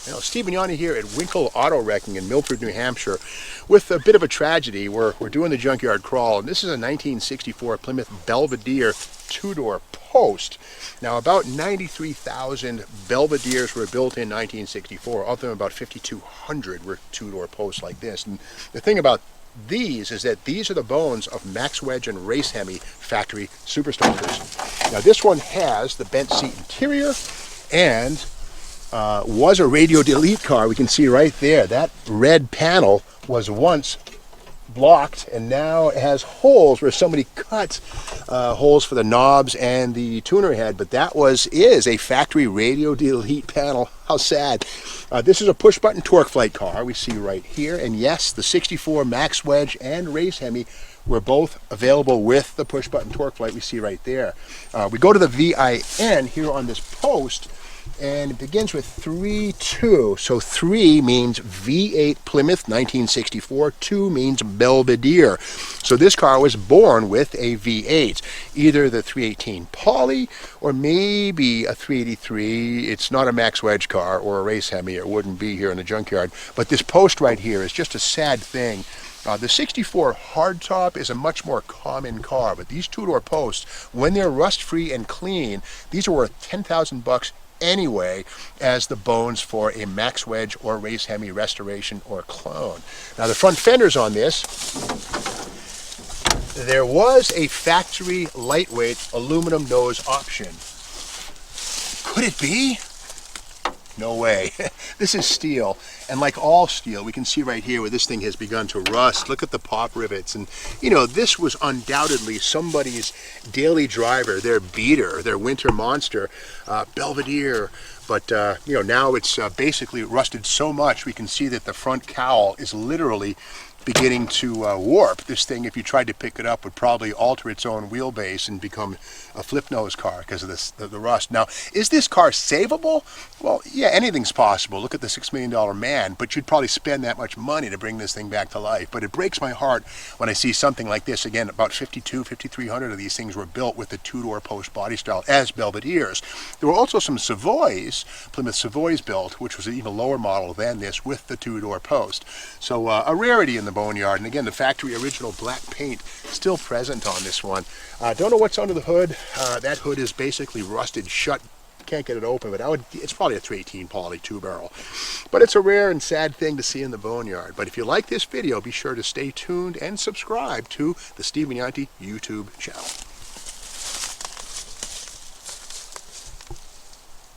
You know, Steve Vignani here at Winkle Auto Wrecking in Milford, New Hampshire, with a bit of a tragedy. We're doing the junkyard crawl, and this is a 1964 Plymouth Belvedere two-door post. Now, about 93,000 Belvederes were built in 1964. Of them, about 5,200 were two-door posts like this. And the thing about these is that these are the bones of Max Wedge and Race Hemi factory superstructures. Now, this one has the bent seat interior and was a radio delete car. We can see right there that red panel was once blocked, and now it has holes where somebody cut holes for the knobs and the tuner head, but that is a factory radio delete panel. How sad. This is a push button torque flight car we see right here, and yes, the 64 Max Wedge and Race Hemi were both available with the push button torque flight we see right there. We go to the VIN here on this post, and it begins with 3-2. So 3 means V8 Plymouth 1964, 2 means Belvedere. So this car was born with a V8, either the 318 Poly or maybe a 383. It's not a Max Wedge car or a Race Hemi. It wouldn't be here in the junkyard. But this post right here is just a sad thing. The 64 hardtop is a much more common car, but these two-door posts, when they're rust-free and clean, these are worth $10,000 anyway as the bones for a Max Wedge or Race Hemi restoration or clone. Now, the front fenders on this, there was a factory lightweight aluminum nose option. Could it be? No way. This is steel, and like all steel, we can see right here where this thing has begun to rust. Look at the pop rivets, and you know, this was undoubtedly somebody's daily driver, their beater, their winter monster, Belvedere. But you know, now it's basically rusted so much we can see that the front cowl is literally beginning to warp. This thing, if you tried to pick it up, would probably alter its own wheelbase and become a flip nose car because of this, the rust. Now, is this car savable? Well, yeah, anything's possible. Look at the $6 million man, but you'd probably spend that much money to bring this thing back to life. But it breaks my heart when I see something like this. Again, about 5,300 of these things were built with the two-door post body style as Belvederes. There were also some Savoys, Plymouth Savoys built, which was an even lower model than this with the two-door post. So a rarity in the boneyard, and again, the factory original black paint still present on this one. Don't know what's under the hood. That hood is basically rusted shut. Can't get it open, but it's probably a 318 Poly 2-barrel. But it's a rare and sad thing to see in the boneyard. But if you like this video, be sure to stay tuned and subscribe to the Steve Vignani YouTube channel.